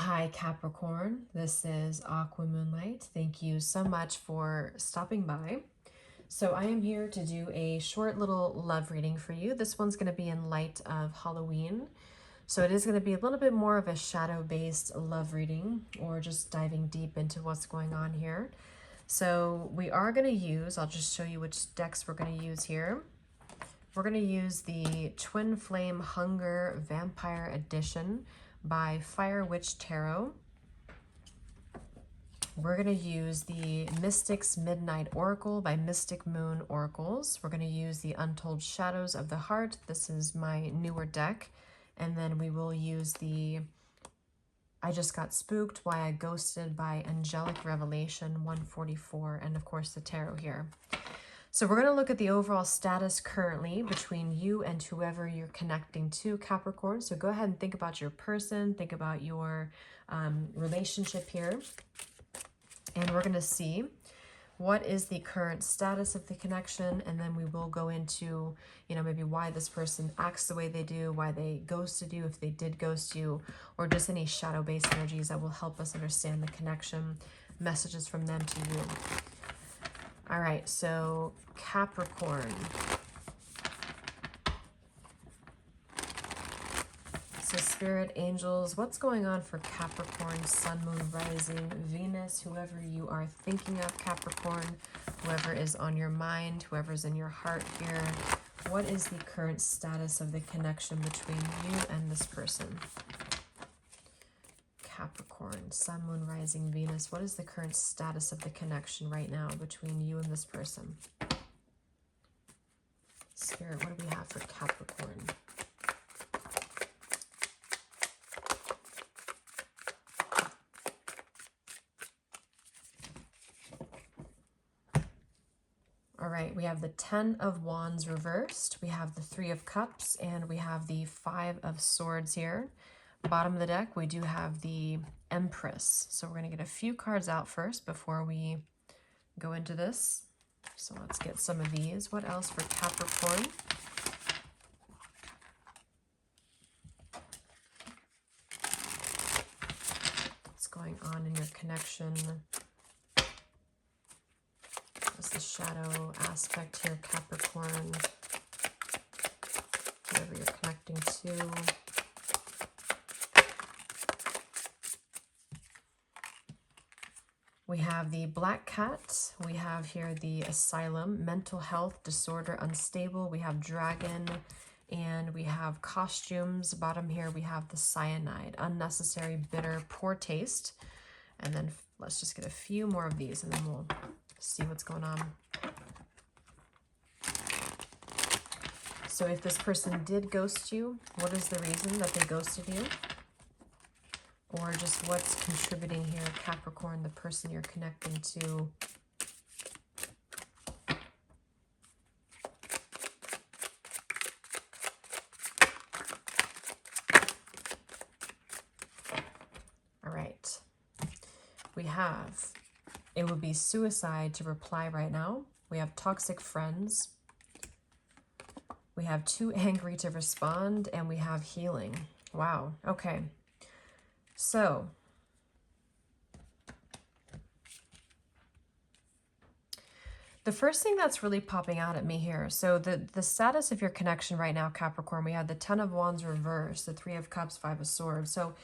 Hi Capricorn, this is Aqua Moonlight. Thank you so much for stopping by. So I am here to do a short little love reading for you. This one's going to be in light of Halloween. So it is going to be a little bit more of a shadow-based love reading, or just diving deep into what's going on here. So we are going to use, I'll just show you which decks we're going to use here. We're going to use the Twin Flame Hunger Vampire Edition by Fire Witch Tarot. We're going to use the Mystic's Midnight Oracle by Mystic Moon Oracles. We're going to use the Untold Shadows of the Heart. This is my newer deck. And then we will use the I Just Got Spooked, Why I Ghosted by Angelic Revelation 144, and of course the tarot here. So we're going to look at the overall status currently between you and whoever you're connecting to, Capricorn. So go ahead and think about your person, think about your relationship here. And we're going to see what is the current status of the connection, and then we will go into, maybe why this person acts the way they do, why they ghosted you, if they did ghost you, or just any shadow-based energies that will help us understand the connection, messages from them to you. All right, so Capricorn. So Spirit, Angels, what's going on for Capricorn, Sun, Moon, Rising, Venus, whoever you are thinking of, Capricorn, whoever is on your mind, whoever's in your heart here, what is the current status of the connection between you and this person? Capricorn, Sun, Moon, Rising, Venus, what is the current status of the connection right now between you and this person? Spirit, what do we have for Capricorn? All right, we have the 10 of Wands reversed, we have the 3 of Cups, and we have the 5 of Swords here. Bottom of the deck, we do have the Empress. So we're going to get a few cards out first before we go into this. So let's get some of these. What else for Capricorn? What's going on in your connection? What's the shadow aspect here, Capricorn? Whoever you're connecting to. We have the Black Cat, we have here the Asylum, Mental Health, Disorder, Unstable, we have Dragon, and we have Costumes. Bottom here we have the Cyanide, Unnecessary, Bitter, Poor Taste. And then let's just get a few more of these and then we'll see what's going on. So if this person did ghost you, what is the reason that they ghosted you? Or just what's contributing here, Capricorn, the person you're connecting to. All right. We have, it would be suicide to reply right now. We have toxic friends. We have too angry to respond, and we have healing. Wow. Okay. So, the first thing that's really popping out at me here, so the status of your connection right now, Capricorn, we have the 10 of Wands reversed, the 3 of Cups, 5 of Swords. So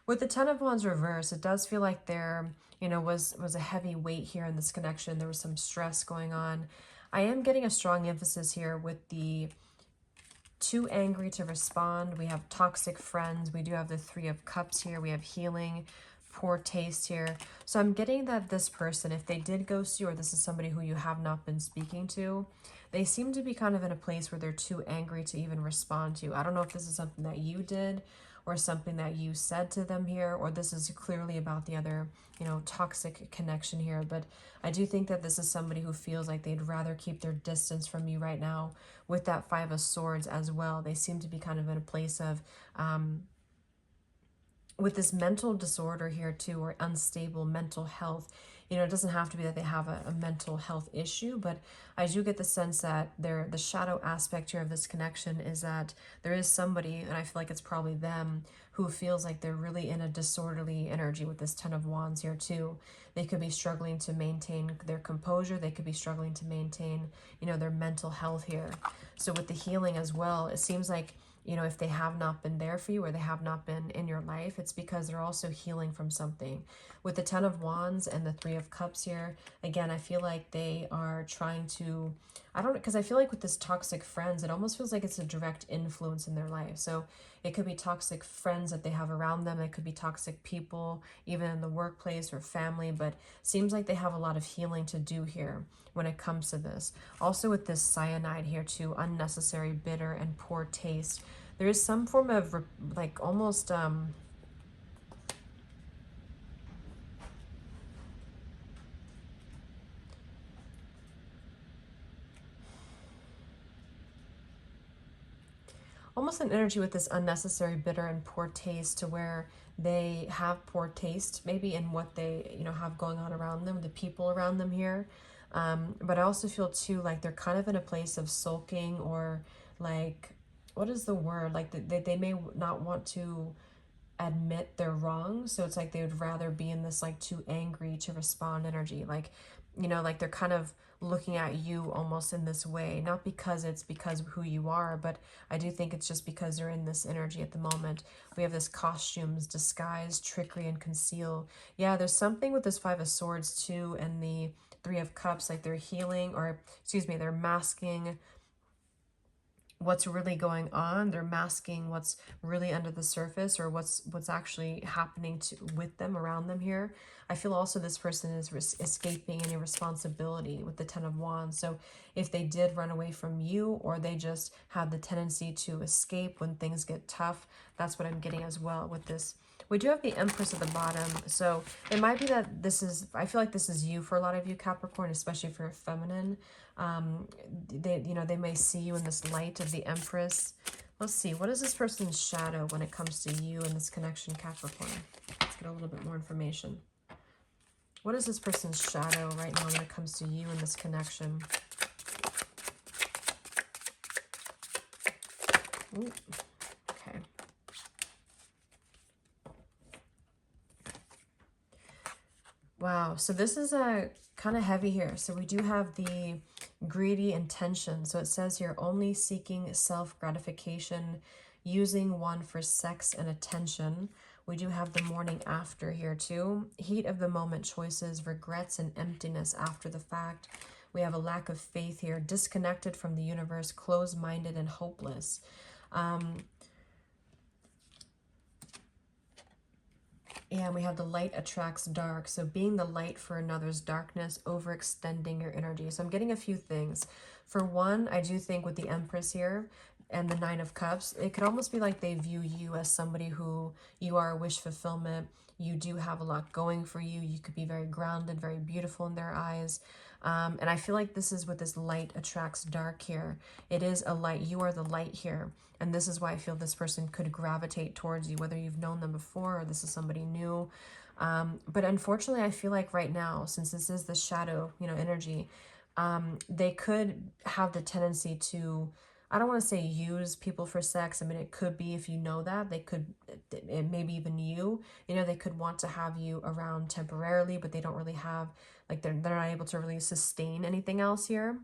with the 10 of Wands reversed, it does feel like there, was a heavy weight here in this connection. There was some stress going on. I am getting a strong emphasis here with the too angry to respond. We have toxic friends. We do have the 3 of Cups here. We have healing, poor taste here. So I'm getting that this person, if they did ghost you, or this is somebody who you have not been speaking to, they seem to be kind of in a place where they're too angry to even respond to you. I don't know if this is something that you did or something that you said to them here, or this is clearly about the other, toxic connection here. But I do think that this is somebody who feels like they'd rather keep their distance from you right now with that 5 of Swords as well. They seem to be kind of in a place of, with this mental disorder here too, or unstable mental health, You know, it doesn't have to be that they have a mental health issue, but I do get the sense that the shadow aspect here of this connection is that there is somebody, and I feel like it's probably them, who feels like they're really in a disorderly energy with this Ten of Wands here too. They could be struggling to maintain their composure. They could be struggling to maintain, you know, their mental health here. So with the healing as well, it seems like, you know, if they have not been there for you or they have not been in your life, it's because they're also healing from something. With the Ten of Wands and the Three of Cups here, again, I feel like they are trying to, I don't know, because I feel like with this toxic friends, it almost feels like it's a direct influence in their life. So it could be toxic friends that they have around them. It could be toxic people, even in the workplace or family, but seems like they have a lot of healing to do here when it comes to this. Also with this cyanide here too, unnecessary, bitter, and poor taste. There is some form of like almost almost an energy with this unnecessary, bitter, and poor taste, to where they have poor taste maybe in what they, you know, have going on around them, the people around them here. But I also feel too like they're kind of in a place of sulking, or like, what is the word? Like they may not want to admit they're wrong. So it's like they would rather be in this like too angry to respond energy. Like, you know, like they're kind of looking at you almost in this way, not because it's because of who you are, but I do think it's just because they're in this energy at the moment. We have this costumes, disguise, trickery, and conceal. Yeah, there's something with this Five of Swords too, and the Three of Cups, like they're healing, or excuse me, they're masking what's really going on. They're masking what's really under the surface, or what's actually happening with them, around them here. I feel also this person is escaping any responsibility with the Ten of Wands. So if they did run away from you, or they just have the tendency to escape when things get tough, that's what I'm getting as well with this. We do have the Empress at the bottom. So it might be that this is, I feel like this is you for a lot of you, Capricorn, especially if you're feminine. They, you know, they may see you in this light of the Empress. Let's see, what is this person's shadow when it comes to you and this connection, Capricorn? Let's get a little bit more information. What is this person's shadow right now when it comes to you and this connection? Ooh, okay. Wow, so this is a kind of heavy here. So we do have the greedy intention. So it says here, only seeking self-gratification, using one for sex and attention. We do have the morning after here too. Heat of the moment choices, regrets, and emptiness after the fact. We have a lack of faith here, disconnected from the universe, closed-minded, and hopeless. And we have the light attracts dark. So being the light for another's darkness, overextending your energy. So I'm getting a few things. For one, I do think with the Empress here and the Nine of Cups, it could almost be like they view you as somebody who you are a wish fulfillment. You do have a lot going for you. You could be very grounded, very beautiful in their eyes. And I feel like this is with this light attracts dark here. It is a light. You are the light here. And this is why I feel this person could gravitate towards you, whether you've known them before or this is somebody new. But unfortunately, I feel like right now, since this is the shadow, you know, energy, they could have the tendency to, I don't want to say use people for sex. I mean, it could be, if you know that, they could, it maybe even you know, they could want to have you around temporarily, but they don't really have, like they're not able to really sustain anything else here.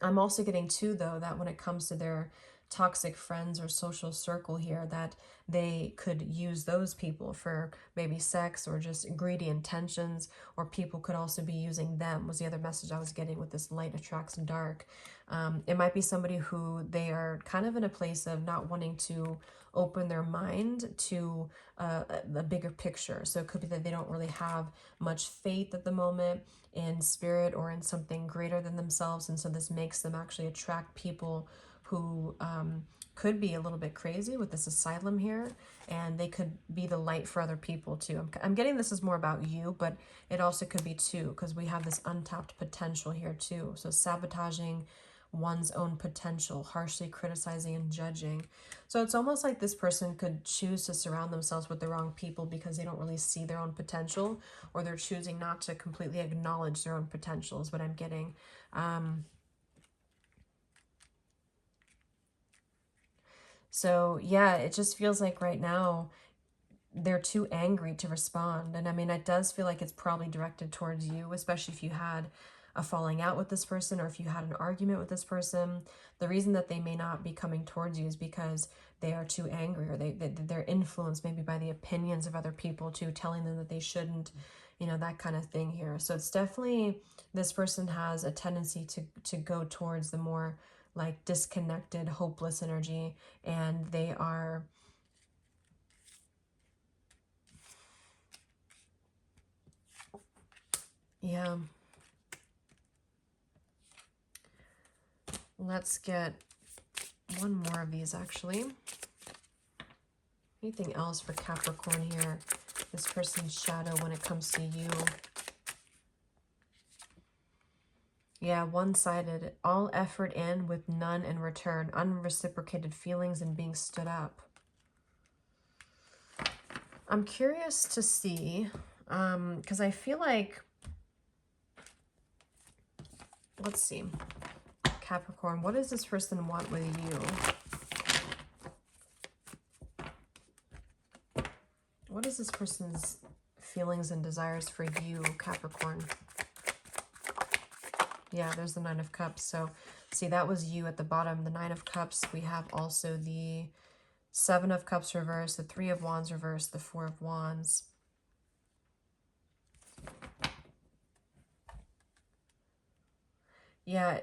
I'm also getting too, though, that when it comes to their toxic friends or social circle here, that they could use those people for maybe sex or just greedy intentions, or people could also be using them, was the other message I was getting with this light attracts dark. It might be somebody who they are kind of in a place of not wanting to open their mind to a bigger picture. So it could be that they don't really have much faith at the moment in spirit or in something greater than themselves, and so this makes them actually attract people who could be a little bit crazy with this asylum here, and they could be the light for other people too. I'm getting this is more about you, but it also could be too, because we have this untapped potential here too. So sabotaging one's own potential, harshly criticizing and judging. So it's almost like this person could choose to surround themselves with the wrong people because they don't really see their own potential, or they're choosing not to completely acknowledge their own potential is what I'm getting. So yeah, it just feels like right now they're too angry to respond. And I mean, it does feel like it's probably directed towards you, especially if you had a falling out with this person or if you had an argument with this person. The reason that they may not be coming towards you is because they are too angry, or they're influenced maybe by the opinions of other people too, telling them that they shouldn't, you know, that kind of thing here. So it's definitely, this person has a tendency to go towards the more like disconnected, hopeless energy, and they are, yeah. Let's get one more of these, actually. Anything else for Capricorn here? This person's shadow when it comes to you. Yeah, one-sided. All effort in with none in return. Unreciprocated feelings and being stood up. I'm curious to see, because I feel like, let's see. Capricorn, what does this person want with you? What is this person's feelings and desires for you, Capricorn? Yeah, there's the Nine of Cups. So, see, that was you at the bottom. The Nine of Cups. We have also the Seven of Cups reversed, the Three of Wands reversed, the Four of Wands. Yeah,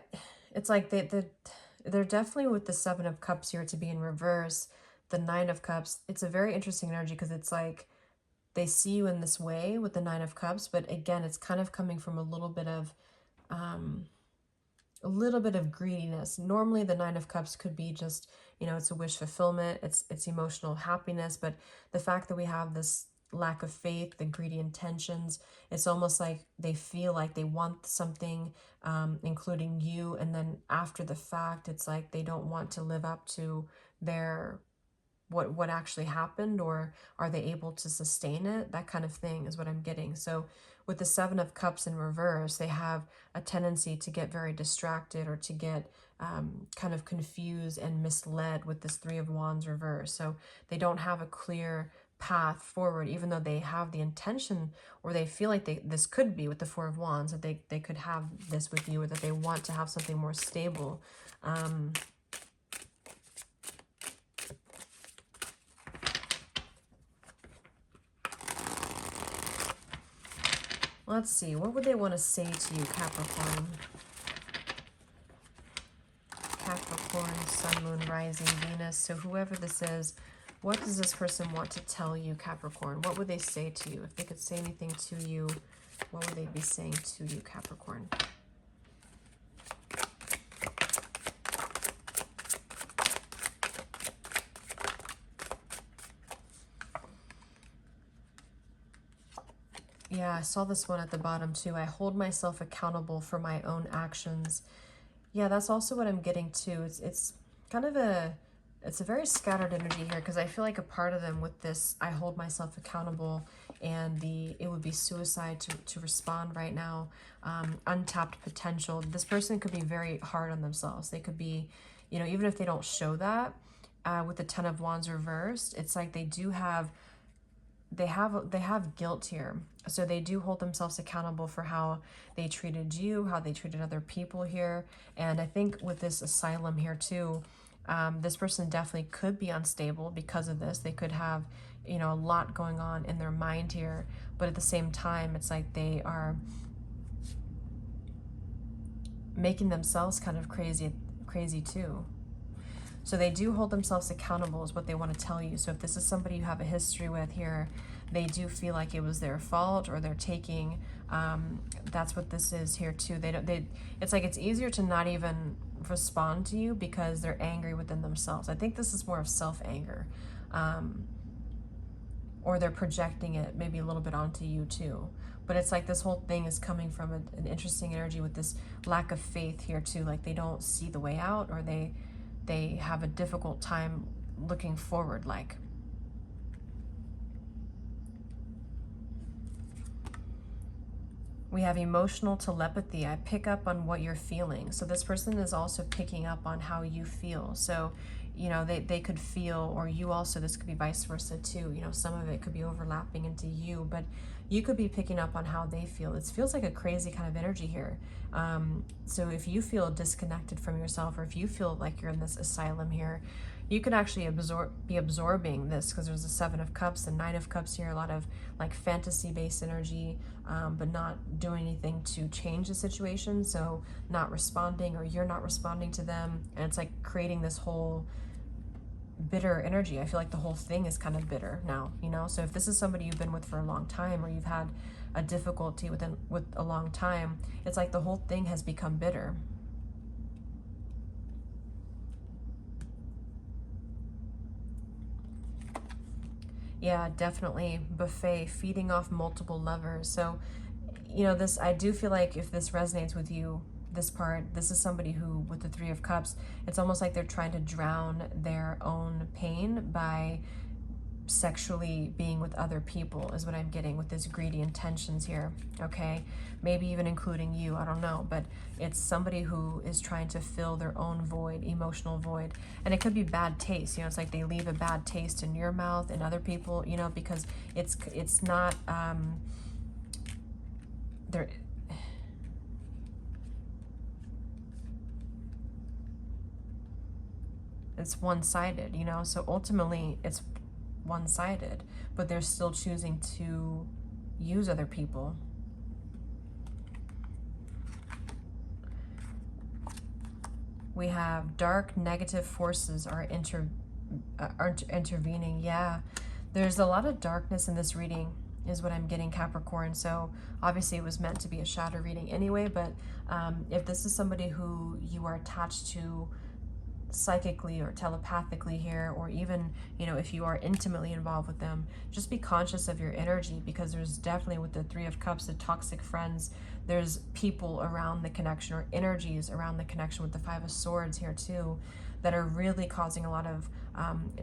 it's like they're definitely with the Seven of Cups here to be in reverse. The Nine of Cups, it's a very interesting energy because it's like they see you in this way with the Nine of Cups, but again, it's kind of coming from a little bit of greediness. Normally the Nine of Cups could be just, you know, it's a wish fulfillment, it's emotional happiness, but the fact that we have this lack of faith, the greedy intentions, it's almost like they feel like they want something, including you, and then after the fact, it's like they don't want to live up to their what actually happened, or are they able to sustain it? That kind of thing is what I'm getting. So with the Seven of Cups in reverse, they have a tendency to get very distracted, or to get kind of confused and misled with this Three of Wands reverse. So they don't have a clear path forward, even though they have the intention, or they feel like this could be with the Four of Wands, that they could have this with you, or that they want to have something more stable. Let's see, what would they want to say to you, Capricorn? Capricorn, Sun, Moon, Rising, Venus. So whoever this is, what does this person want to tell you, Capricorn? What would they say to you? If they could say anything to you, what would they be saying to you, Capricorn? Yeah, I saw this one at the bottom too. I hold myself accountable for my own actions. Yeah, that's also what I'm getting too. It's kind of it's a very scattered energy here, because I feel like a part of them with this, I hold myself accountable, and it would be suicide to respond right now. Untapped potential. This person could be very hard on themselves. They could be, you know, even if they don't show that, with the Ten of Wands reversed, it's like they have guilt here. So they do hold themselves accountable for how they treated you, how they treated other people here. And I think with this asylum here too, this person definitely could be unstable because of this. They could have, you know, a lot going on in their mind here, but at the same time, it's like they are making themselves kind of crazy too. So they do hold themselves accountable is what they want to tell you. So if this is somebody you have a history with here, they do feel like it was their fault, or they're taking, that's what this is here too. It's like it's easier to not even respond to you because they're angry within themselves. I think this is more of self-anger, or they're projecting it maybe a little bit onto you too. But it's like this whole thing is coming from an interesting energy with this lack of faith here too. Like they don't see the way out, or they have a difficult time looking forward. Like, we have emotional telepathy. I pick up on what you're feeling. So this person is also picking up on how you feel. So, you know, they could feel, or you also, this could be vice versa too. You know, some of it could be overlapping into you, but you could be picking up on how they feel. It feels like a crazy kind of energy here. So if you feel disconnected from yourself, or if you feel like you're in this asylum here, you could actually be absorbing this, because there's a 7 of Cups and 9 of Cups here, a lot of like fantasy-based energy, but not doing anything to change the situation. So not responding, or you're not responding to them, and it's like creating this whole bitter energy. I feel like the whole thing is kind of bitter now, you know? So if this is somebody you've been with for a long time, or you've had a difficulty with a long time, it's like the whole thing has become bitter. Yeah, definitely buffet, feeding off multiple lovers. So, you know, this, I do feel like if this resonates with you, this part, this is somebody who, with the 3 of Cups, it's almost like they're trying to drown their own pain by sexually being with other people, is what I'm getting with this greedy intentions here, okay? Maybe even including you, I don't know, but it's somebody who is trying to fill their own void, emotional void. And it could be bad taste, you know, it's like they leave a bad taste in your mouth and other people, you know, because it's not, they're, it's one-sided, you know, so ultimately it's one-sided, but they're still choosing to use other people. We have dark negative forces are intervening. Yeah, there's a lot of darkness in this reading, is what I'm getting, Capricorn. So obviously it was meant to be a shadow reading anyway, but if this is somebody who you are attached to psychically or telepathically here, or even, you know, if you are intimately involved with them, just be conscious of your energy, because there's definitely, with the 3 of Cups, the toxic friends, there's people around the connection, or energies around the connection with the 5 of Swords here too, that are really causing a lot of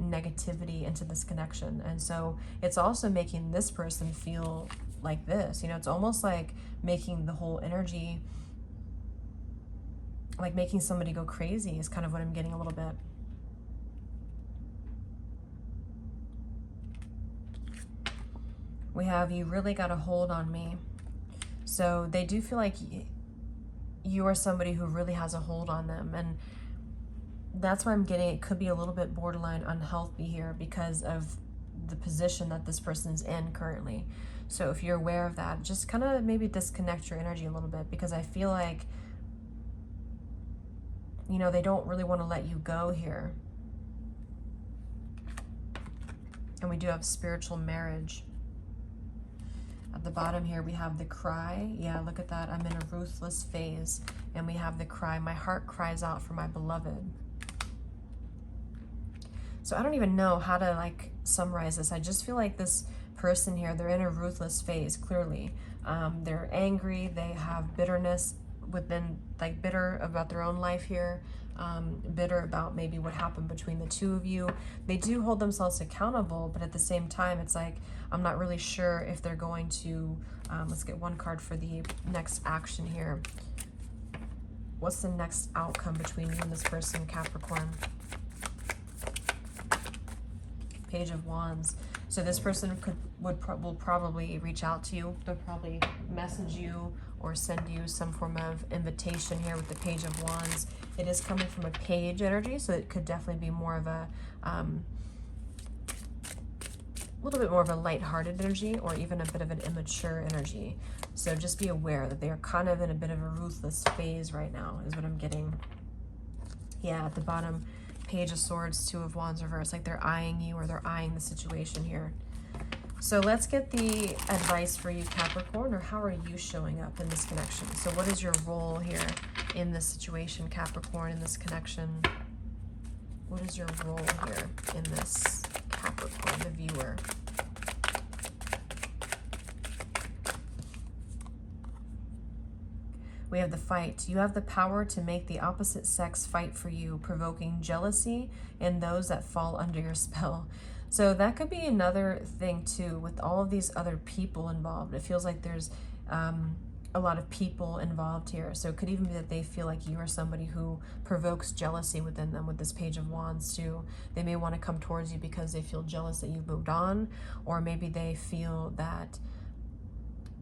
negativity into this connection. And so it's also making this person feel like this, you know, it's almost like making the whole energy, like making somebody go crazy, is kind of what I'm getting a little bit. We have, you really got a hold on me. So they do feel like you are somebody who really has a hold on them. And that's why I'm getting, it could be a little bit borderline unhealthy here, because of the position that this person's in currently. So if you're aware of that, just kind of maybe disconnect your energy a little bit, because I feel like, you know, they don't really want to let you go here. And we do have spiritual marriage. At the bottom here, we have the cry. Yeah, look at that. I'm in a ruthless phase. And we have the cry. My heart cries out for my beloved. So I don't even know how to like summarize this. I just feel like this person here, they're in a ruthless phase, clearly. They're angry. They have bitterness within, like bitter about their own life here, bitter about maybe what happened between the two of you. They do hold themselves accountable, but at the same time, it's like, I'm not really sure if they're going to, let's get one card for the next action here. What's the next outcome between you and this person, Capricorn? Page of Wands. So this person will probably reach out to you. They'll probably message you or send you some form of invitation here with the Page of Wands. It is coming from a page energy, so it could definitely be more of a little bit more of a lighthearted energy, or even a bit of an immature energy. So just be aware that they are kind of in a bit of a ruthless phase right now, is what I'm getting. Yeah, at the bottom, Page of Swords, 2 of Wands reversed, like they're eyeing you, or they're eyeing the situation here. So let's get the advice for you, Capricorn, or how are you showing up in this connection? So what is your role here in this situation, Capricorn, in this connection? What is your role here in this, Capricorn, the viewer? We have the fight. You have the power to make the opposite sex fight for you, provoking jealousy in those that fall under your spell. So that could be another thing too, with all of these other people involved. It feels like there's a lot of people involved here. So it could even be that they feel like you are somebody who provokes jealousy within them with this Page of Wands too. They may want to come towards you because they feel jealous that you've moved on, or maybe they feel that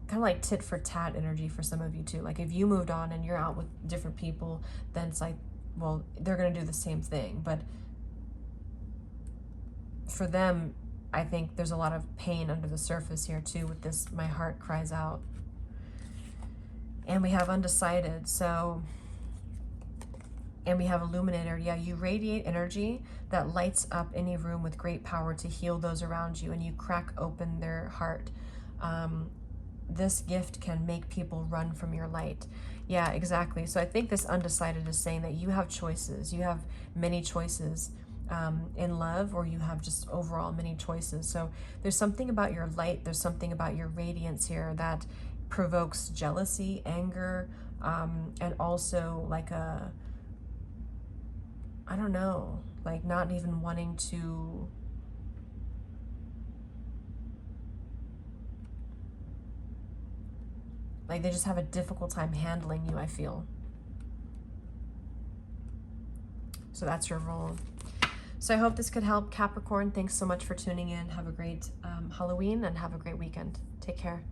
kind of like tit for tat energy for some of you too. Like if you moved on and you're out with different people, then it's like, well, they're going to do the same thing. But for them, I think there's a lot of pain under the surface here too with this, my heart cries out. And we have undecided, so, and we have illuminator. Yeah, you radiate energy that lights up any room with great power to heal those around you, and you crack open their heart. This gift can make people run from your light. Yeah, exactly. So I think this undecided is saying that you have choices. You have many choices in love, or you have just overall many choices. So there's something about your light, there's something about your radiance here that provokes jealousy, anger, and also like a, I don't know, like not even wanting to, like they just have a difficult time handling you, I feel. So that's your role. So I hope this could help, Capricorn. Thanks so much for tuning in. Have a great Halloween and have a great weekend. Take care.